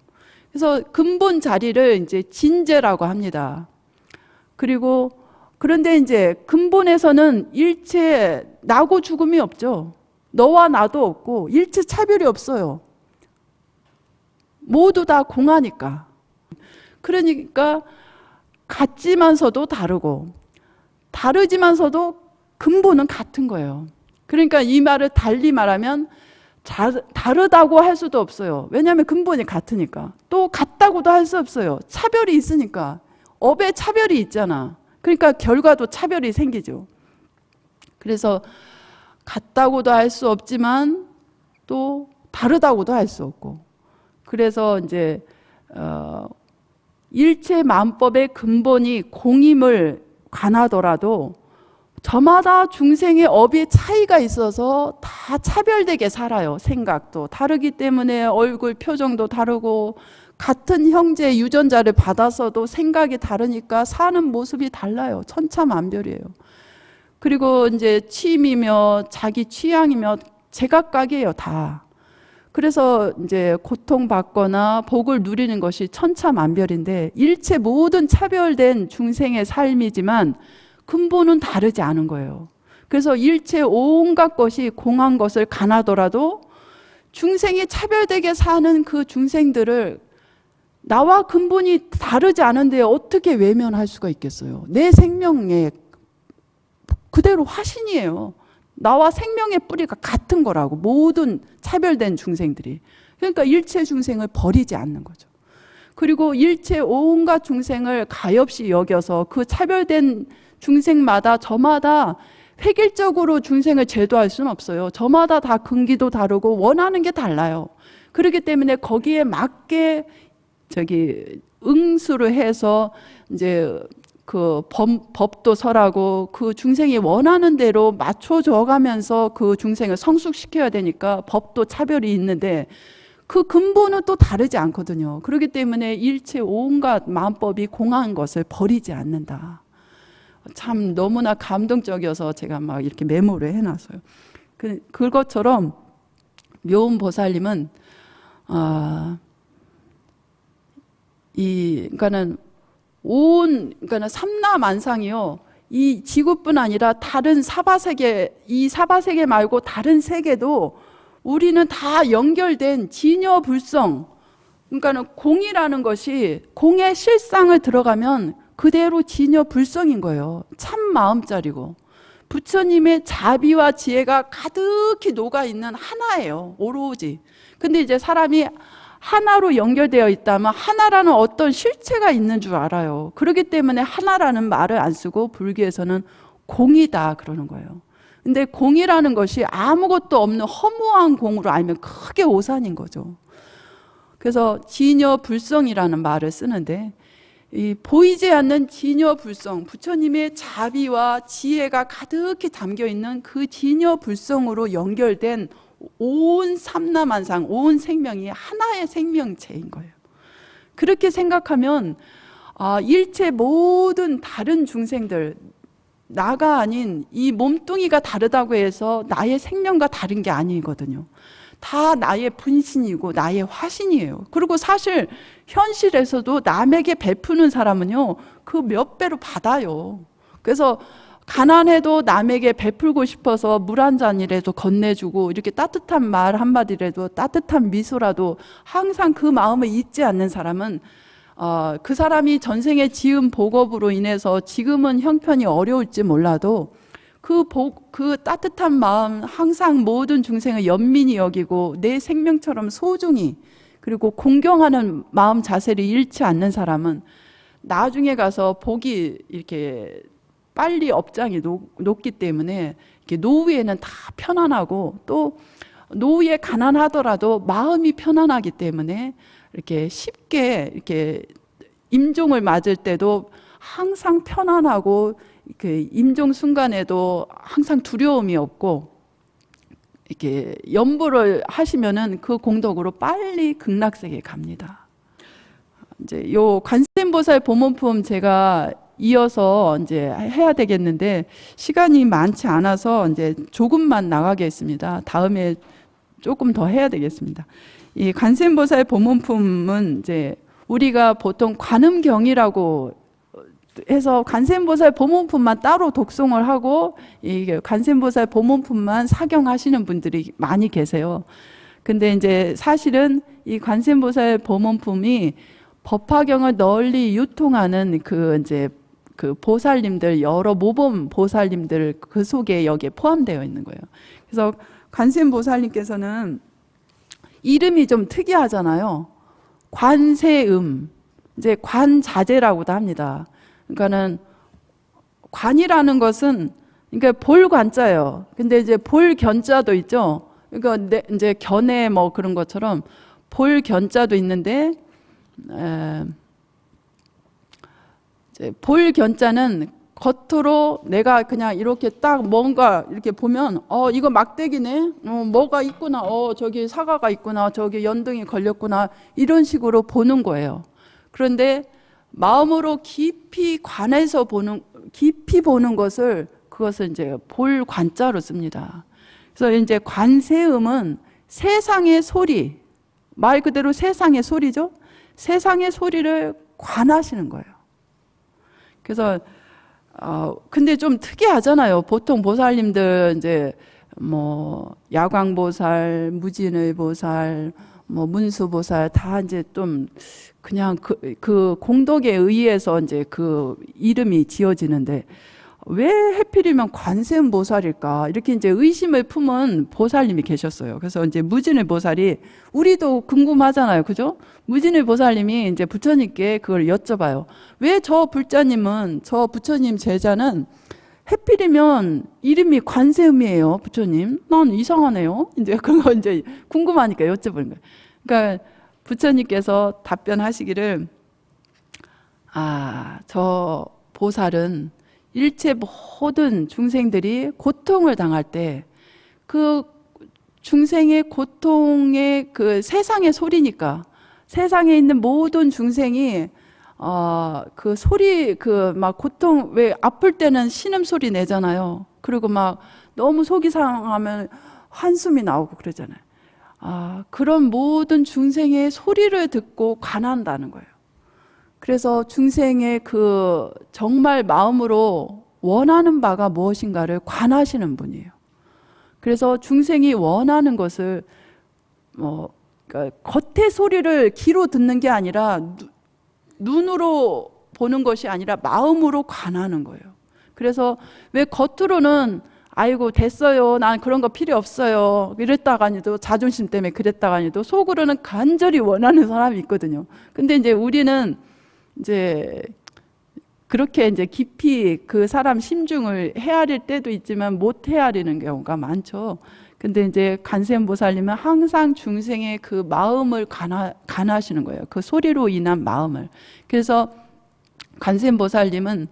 그래서 근본 자리를 이제 진재라고 합니다. 그리고 그런데 이제 근본에서는 일체 나고 죽음이 없죠. 너와 나도 없고 일체 차별이 없어요. 모두 다 공하니까. 그러니까 같지만서도 다르고, 다르지만서도 근본은 같은 거예요. 그러니까 이 말을 달리 말하면 다르다고 할 수도 없어요. 왜냐하면 근본이 같으니까. 또 같다고도 할 수 없어요. 차별이 있으니까. 업에 차별이 있잖아. 그러니까 결과도 차별이 생기죠. 그래서 같다고도 할 수 없지만 또 다르다고도 할 수 없고. 그래서 이제 일체 만법의 근본이 공임을 관하더라도 저마다 중생의 업의 차이가 있어서 다 차별되게 살아요. 생각도 다르기 때문에 얼굴 표정도 다르고, 같은 형제 유전자를 받아서도 생각이 다르니까 사는 모습이 달라요. 천차만별이에요. 그리고 이제 취미며 자기 취향이며 제각각이에요, 다. 그래서 이제 고통받거나 복을 누리는 것이 천차만별인데, 일체 모든 차별된 중생의 삶이지만 근본은 다르지 않은 거예요. 그래서 일체 온갖 것이 공한 것을 관하더라도 중생이 차별되게 사는 그 중생들을 나와 근본이 다르지 않은데 어떻게 외면할 수가 있겠어요? 내 생명에 그대로 화신이에요. 나와 생명의 뿌리가 같은 거라고, 모든 차별된 중생들이. 그러니까 일체 중생을 버리지 않는 거죠. 그리고 일체 온갖 중생을 가엾이 여겨서 그 차별된 중생마다, 저마다 획일적으로 중생을 제도할 수는 없어요. 저마다 다 근기도 다르고 원하는 게 달라요. 그렇기 때문에 거기에 맞게 응수를 해서 이제 그 법도 설하고 그 중생이 원하는 대로 맞춰줘 가면서 그 중생을 성숙시켜야 되니까 법도 차별이 있는데 그 근본은 또 다르지 않거든요. 그렇기 때문에 일체 온갖 마음법이 공한 것을 버리지 않는다. 참 너무나 감동적이어서 제가 막 이렇게 메모를 해놨어요. 그것처럼 묘운보살님은 그러니까는 그러니까는 삼라만상이요, 이 지구뿐 아니라 다른 사바세계, 이 사바세계 말고 다른 세계도 우리는 다 연결된 진여불성, 그러니까는 공이라는 것이, 공의 실상을 들어가면 그대로 진여불성인 거예요. 참 마음자리고 부처님의 자비와 지혜가 가득히 녹아있는 하나예요, 오로지. 근데 이제 사람이 하나로 연결되어 있다면 하나라는 어떤 실체가 있는 줄 알아요. 그렇기 때문에 하나라는 말을 안 쓰고 불교에서는 공이다 그러는 거예요. 근데 공이라는 것이 아무것도 없는 허무한 공으로 알면 크게 오산인 거죠. 그래서 진여불성이라는 말을 쓰는데, 이 보이지 않는 진여불성, 부처님의 자비와 지혜가 가득히 담겨있는 그 진여불성으로 연결된 온 삼라만상, 온 생명이 하나의 생명체인 거예요. 그렇게 생각하면 일체 모든 다른 중생들, 나가 아닌 이 몸뚱이가 다르다고 해서 나의 생명과 다른 게 아니거든요. 다 나의 분신이고 나의 화신이에요. 그리고 사실 현실에서도 남에게 베푸는 사람은요, 그 몇 배로 받아요. 그래서 가난해도 남에게 베풀고 싶어서 물 한 잔이라도 건네주고, 이렇게 따뜻한 말 한마디라도, 따뜻한 미소라도 항상 그 마음을 잊지 않는 사람은 그 사람이 전생에 지은 복업으로 인해서 지금은 형편이 어려울지 몰라도 그 따뜻한 마음, 항상 모든 중생을 연민히 여기고 내 생명처럼 소중히, 그리고 공경하는 마음 자세를 잃지 않는 사람은 나중에 가서 복이 이렇게 빨리 업장이 높기 때문에 이렇게 노후에는 다 편안하고, 또 노후에 가난하더라도 마음이 편안하기 때문에 이렇게 쉽게 이렇게 임종을 맞을 때도 항상 편안하고, 그 임종 순간에도 항상 두려움이 없고, 이렇게 연보를 하시면은 그 공덕으로 빨리 극락세계에 갑니다. 이제 요 관세음보살 보문품 제가 이어서 이제 해야 되겠는데 시간이 많지 않아서 이제 조금만 나가겠습니다. 다음에 조금 더 해야 되겠습니다. 이 관세음보살 보문품은 이제 우리가 보통 관음경이라고 해서 관세음보살 보문품만 따로 독송을 하고 이 관세음보살 보문품만 사경하시는 분들이 많이 계세요. 근데 이제 사실은 이 관세음보살 보문품이 법화경을 널리 유통하는 이제 그 보살님들, 여러 모범 보살님들 그 속에 여기에 포함되어 있는 거예요. 그래서 관세음보살님께서는 이름이 좀 특이하잖아요. 관세음, 이제 관자재라고도 합니다. 그러니까는 관이라는 것은 그러니까 볼관자예요. 근데 이제 볼견자도 있죠. 그러니까 이제 견해 뭐 그런 것처럼 볼견자도 있는데, 이제 볼견자는 겉으로 내가 그냥 이렇게 딱 뭔가 이렇게 보면 이거 막대기네, 뭐가 있구나, 저기 사과가 있구나, 저기 연등이 걸렸구나, 이런 식으로 보는 거예요. 그런데 마음으로 깊이 관해서 깊이 보는 것을, 그것을 이제 볼관자로 씁니다. 그래서 이제 관세음은 세상의 소리, 말 그대로 세상의 소리죠. 세상의 소리를 관하시는 거예요. 그래서 근데 좀 특이하잖아요. 보통 보살님들 이제 뭐 야광보살, 무진의보살, 뭐 문수보살 다 이제 좀 그냥 그 공덕에 의해서 이제 그 이름이 지어지는데 왜 해필이면 관세음보살일까? 이렇게 이제 의심을 품은 보살님이 계셨어요. 그래서 이제 무진의 보살이, 우리도 궁금하잖아요. 그죠? 무진의 보살님이 이제 부처님께 그걸 여쭤봐요. 왜 저 불자님은, 저 부처님 제자는 해필이면 이름이 관세음이에요, 부처님? 난 이상하네요. 이제 그거 이제 궁금하니까 여쭤보는 거예요. 그러니까 부처님께서 답변하시기를, 저 보살은 일체 모든 중생들이 고통을 당할 때 그 중생의 고통의 그 세상의 소리니까, 세상에 있는 모든 중생이 그 소리, 그 막 고통, 왜 아플 때는 신음소리 내잖아요. 그리고 막 너무 속이 상하면 한숨이 나오고 그러잖아요. 그런 모든 중생의 소리를 듣고 관한다는 거예요. 그래서 중생의 그 정말 마음으로 원하는 바가 무엇인가를 관하시는 분이에요. 그래서 중생이 원하는 것을 그러니까 겉의 소리를 귀로 듣는 게 아니라 눈으로 보는 것이 아니라 마음으로 관하는 거예요. 그래서 왜 겉으로는 아이고 됐어요, 난 그런 거 필요 없어요, 이랬다가니도 자존심 때문에 그랬다가니도 속으로는 간절히 원하는 사람이 있거든요. 근데 이제 우리는 이제 그렇게 이제 깊이 그 사람 심중을 헤아릴 때도 있지만 못 헤아리는 경우가 많죠. 근데 이제 관세음보살님은 항상 중생의 그 마음을 관하시는 거예요. 그 소리로 인한 마음을. 그래서 관세음보살님은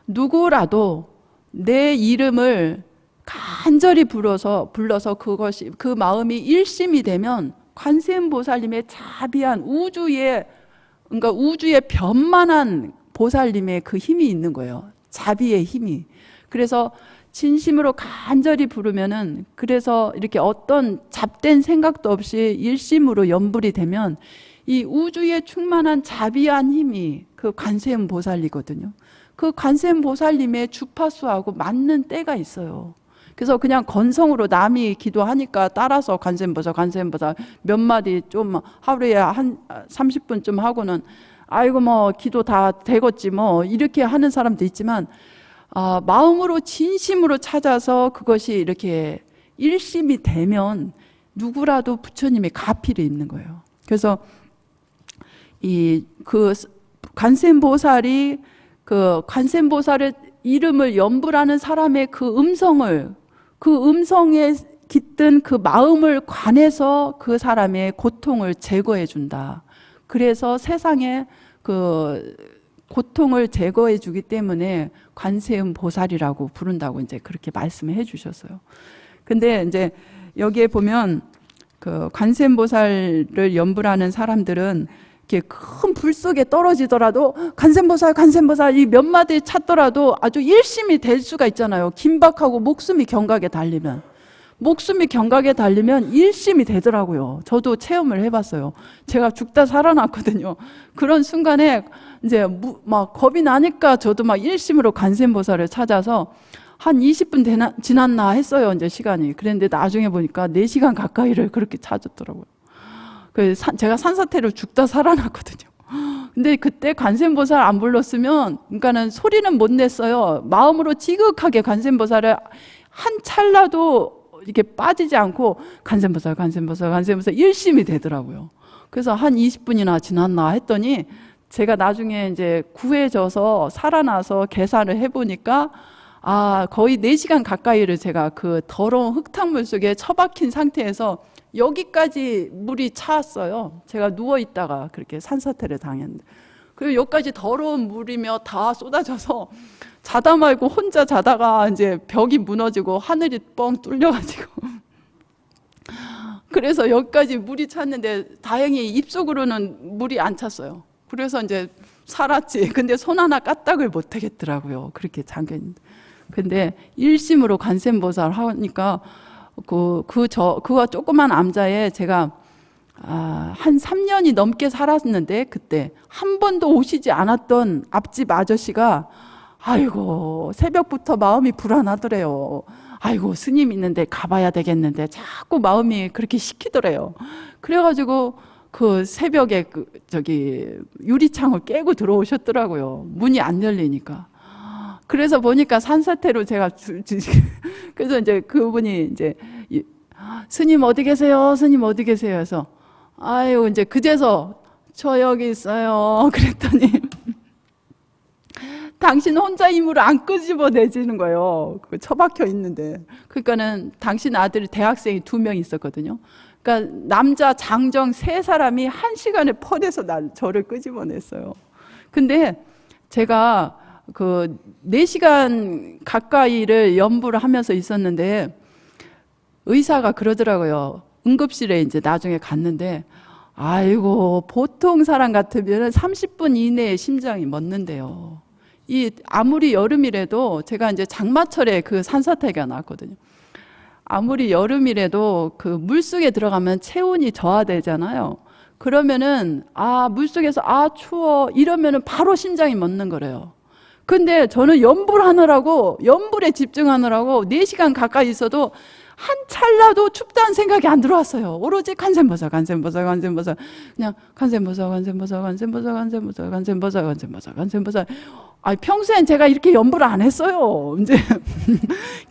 누구라도 내 이름을 간절히 불러서 그것이, 그 마음이 일심이 되면 관세음보살님의 자비한 그러니까 우주의 변만한 보살님의 그 힘이 있는 거예요. 자비의 힘이. 그래서 진심으로 간절히 부르면은, 그래서 이렇게 어떤 잡된 생각도 없이 일심으로 연불이 되면 이 우주에 충만한 자비한 힘이 그 관세음 보살이거든요. 그 관세음 보살님의 주파수하고 맞는 때가 있어요. 그래서 그냥 건성으로 남이 기도하니까 따라서 관세음 보살 몇 마디 좀 하루에 한 30분 좀 하고는 아이고 뭐 기도 다 되겠지 뭐 이렇게 하는 사람도 있지만 마음으로 진심으로 찾아서 그것이 이렇게 일심이 되면 누구라도 부처님의 가피를 입는 거예요. 그래서 그 관세음보살이 그 관세음보살의 이름을 염불하는 사람의 그 음성에 깃든 그 마음을 관해서 그 사람의 고통을 제거해 준다. 그래서 세상에 그 고통을 제거해 주기 때문에 관세음보살이라고 부른다고 이제 그렇게 말씀해 주셨어요. 근데 이제 여기에 보면 그 관세음보살을 염불하는 사람들은 이렇게 큰 불 속에 떨어지더라도 관세음보살 이 몇 마디 찾더라도 아주 일심이 될 수가 있잖아요. 긴박하고 목숨이 경각에 달리면 일심이 되더라고요. 저도 체험을 해봤어요. 제가 죽다 살아났거든요. 그런 순간에 이제 막 겁이 나니까 저도 막 일심으로 관세음보살을 찾아서 한 20분 지났나 했어요. 이제 시간이. 그런데 나중에 보니까 4시간 가까이를 그렇게 찾았더라고요. 제가 산사태로 죽다 살아났거든요. 근데 그때 관세음보살 안 불렀으면, 그러니까는 소리는 못 냈어요. 마음으로 지극하게 관세음보살을 한 찰나도 이렇게 빠지지 않고 관세음보살 일심이 되더라고요. 그래서 한 20분이나 지났나 했더니 제가 나중에 이제 구해져서 살아나서 계산을 해보니까 거의 4시간 가까이를 제가 그 더러운 흙탕물 속에 처박힌 상태에서 여기까지 물이 차왔어요. 제가 누워있다가 그렇게 산사태를 당했는데. 그리고 여기까지 더러운 물이며 다 쏟아져서 자다 말고 혼자 자다가 이제 벽이 무너지고 하늘이 뻥 뚫려가지고. 그래서 여기까지 물이 찼는데 다행히 입속으로는 물이 안 찼어요. 그래서 이제 살았지. 근데 손 하나 까딱을 못 하겠더라고요. 그렇게 잠겼는데. 근데 일심으로 관세음보살 하니까 그거 조그만 암자에 제가 한 3년이 넘게 살았는데 그때 한 번도 오시지 않았던 앞집 아저씨가 아이고 새벽부터 마음이 불안하더래요. 아이고 스님 있는데 가봐야 되겠는데 자꾸 마음이 그렇게 시키더래요. 그래가지고 그 새벽에 유리창을 깨고 들어오셨더라고요. 문이 안 열리니까. 그래서 보니까 산사태로 제가 그래서 이제 그분이 이제 스님 어디 계세요? 스님 어디 계세요? 해서 아유 이제 그제서 저 여기 있어요. 그랬더니 당신 혼자 힘으로 안 끄집어내지는 거예요. 처박혀 있는데. 그러니까는 당신 아들이 대학생이 2명 있었거든요. 그러니까 남자 장정 3사람이 1시간에 퍼내서 저를 끄집어냈어요. 근데 제가 그 4시간 가까이를 연부를 하면서 있었는데 의사가 그러더라고요. 응급실에 이제 나중에 갔는데 아이고 보통 사람 같으면 30분 이내에 심장이 멎는데요. 아무리 여름이라도 제가 이제 장마철에 그 산사태가 났거든요. 아무리 여름이라도 그 물속에 들어가면 체온이 저하되잖아요. 그러면은 물속에서 추워 이러면은 바로 심장이 멎는 거래요. 근데 저는 연불에 집중하느라고 4시간 가까이 있어도 한 찰나도 춥다는 생각이 안 들어왔어요. 오로지 관세음보살 그냥 관세음보살. 평소엔 제가 이렇게 연불을 안 했어요. 이제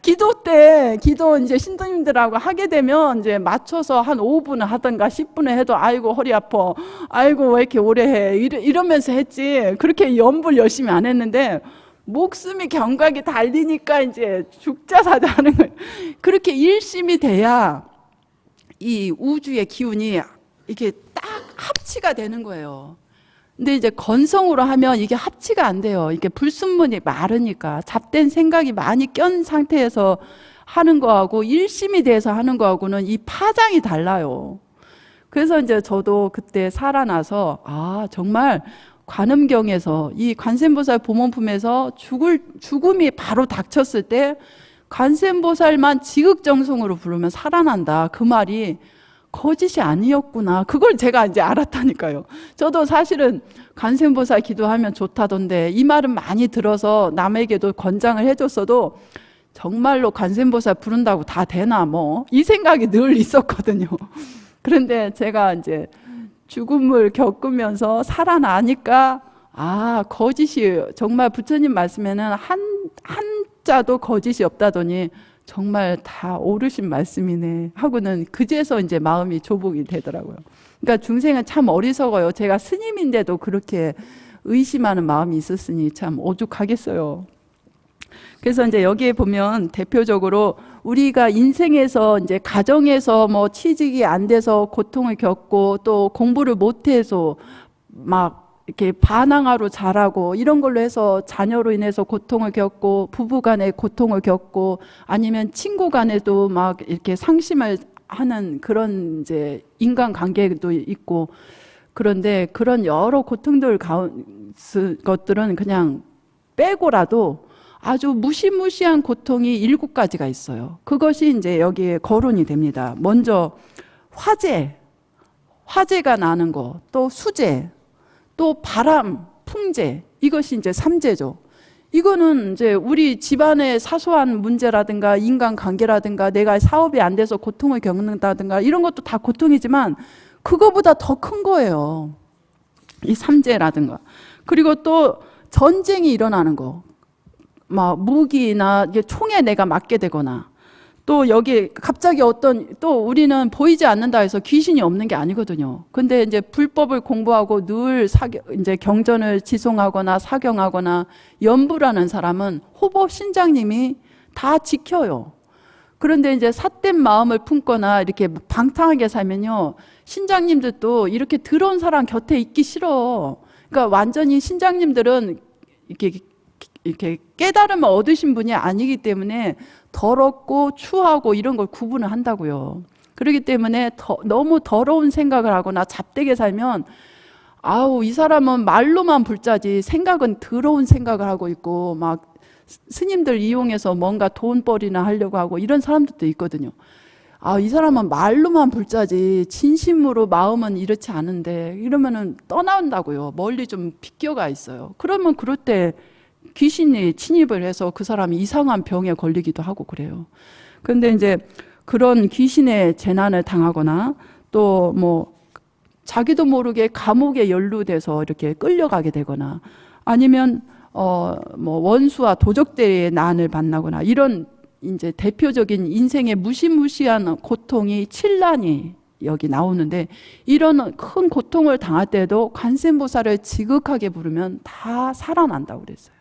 기도 이제 신도님들하고 하게 되면 이제 맞춰서 한 5분을 하든가 10분을 해도 아이고 허리 아파, 아이고 왜 이렇게 오래 해 이러면서 했지. 그렇게 연불 열심히 안 했는데 목숨이 경각이 달리니까 이제 죽자 사자 하는 거예요. 그렇게 일심이 돼야 이 우주의 기운이 이렇게 딱 합치가 되는 거예요. 근데 이제 건성으로 하면 이게 합치가 안 돼요. 이게 불순물이 마르니까 잡된 생각이 많이 껴는 상태에서 하는 거하고 일심이 돼서 하는 거하고는 이 파장이 달라요. 그래서 이제 저도 그때 살아나서 정말 관음경에서 이 관세음보살 보門품에서 죽음이 바로 닥쳤을 때 관세음보살만 지극정성으로 부르면 살아난다. 그 말이 거짓이 아니었구나. 그걸 제가 이제 알았다니까요. 저도 사실은 관세음보살 기도하면 좋다던데 이 말은 많이 들어서 남에게도 권장을 해줬어도 정말로 관세음보살 부른다고 다 되나 뭐 이 생각이 늘 있었거든요. 그런데 제가 이제 죽음을 겪으면서 살아나니까 거짓이 정말 부처님 말씀에는 한자도 거짓이 없다더니 정말 다 옳으신 말씀이네 하고는 그제서 이제 마음이 조복이 되더라고요. 그러니까 중생은 참 어리석어요. 제가 스님인데도 그렇게 의심하는 마음이 있었으니 참 오죽하겠어요. 그래서 이제 여기에 보면 대표적으로 우리가 인생에서 이제 가정에서 뭐 취직이 안 돼서 고통을 겪고 또 공부를 못해서 막 이렇게 반항아로 자라고 이런 걸로 해서 자녀로 인해서 고통을 겪고 부부 간에 고통을 겪고 아니면 친구 간에도 막 이렇게 상심을 하는 그런 이제 인간 관계도 있고 그런데 그런 여러 고통들 것들은 그냥 빼고라도 아주 무시무시한 고통이 7가지가 있어요. 그것이 이제 여기에 거론이 됩니다. 먼저 화재가 나는 거, 또 수재, 또 바람, 풍재, 이것이 이제 3재죠. 이거는 이제 우리 집안의 사소한 문제라든가 인간관계라든가 내가 사업이 안 돼서 고통을 겪는다든가 이런 것도 다 고통이지만 그거보다 더 큰 거예요. 이 3재라든가. 그리고 또 전쟁이 일어나는 거. 막 무기나 총에 내가 맞게 되거나 또 여기 갑자기 또 우리는 보이지 않는다 해서 귀신이 없는 게 아니거든요. 근데 이제 불법을 공부하고 늘 이제 경전을 지송하거나 사경하거나 연부라는 사람은 호법 신장님이 다 지켜요. 그런데 이제 삿된 마음을 품거나 이렇게 방탕하게 살면요, 신장님들도 이렇게 더러운 사람 곁에 있기 싫어. 그러니까 완전히 신장님들은 이렇게 깨달음을 얻으신 분이 아니기 때문에 더럽고 추하고 이런 걸 구분을 한다고요. 그렇기 때문에 너무 더러운 생각을 하거나 잡되게 살면 이 사람은 말로만 불자지 생각은 더러운 생각을 하고 있고 막 스님들 이용해서 뭔가 돈벌이나 하려고 하고 이런 사람들도 있거든요. 이 사람은 말로만 불자지 진심으로 마음은 이렇지 않은데 이러면은 떠나온다고요. 멀리 좀 비껴가 있어요. 그러면 그럴 때 귀신이 침입을 해서 그 사람이 이상한 병에 걸리기도 하고 그래요. 그런데 이제 그런 귀신의 재난을 당하거나 또 뭐 자기도 모르게 감옥에 연루돼서 이렇게 끌려가게 되거나 아니면 뭐 원수와 도적대의 난을 만나거나 이런 이제 대표적인 인생의 무시무시한 고통이 7난이 여기 나오는데 이런 큰 고통을 당할 때도 관세음보살을 지극하게 부르면 다 살아난다고 그랬어요.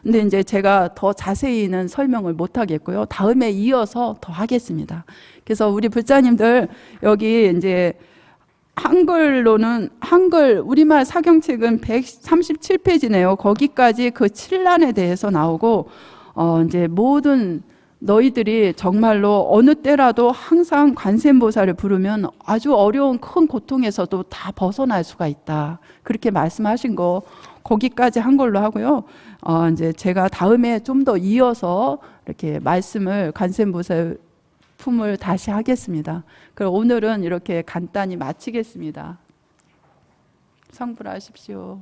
근데 이제 제가 더 자세히는 설명을 못 하겠고요. 다음에 이어서 더 하겠습니다. 그래서 우리 불자님들 여기 이제 한글 우리말 사경책은 137페이지네요. 거기까지 그 7난에 대해서 나오고 이제 모든 너희들이 정말로 어느 때라도 항상 관세음보살을 부르면 아주 어려운 큰 고통에서도 다 벗어날 수가 있다. 그렇게 말씀하신 거 거기까지 한 걸로 하고요. 이제 제가 다음에 좀 더 이어서 이렇게 말씀을 관세음보살 품을 다시 하겠습니다. 그럼 오늘은 이렇게 간단히 마치겠습니다. 성불하십시오.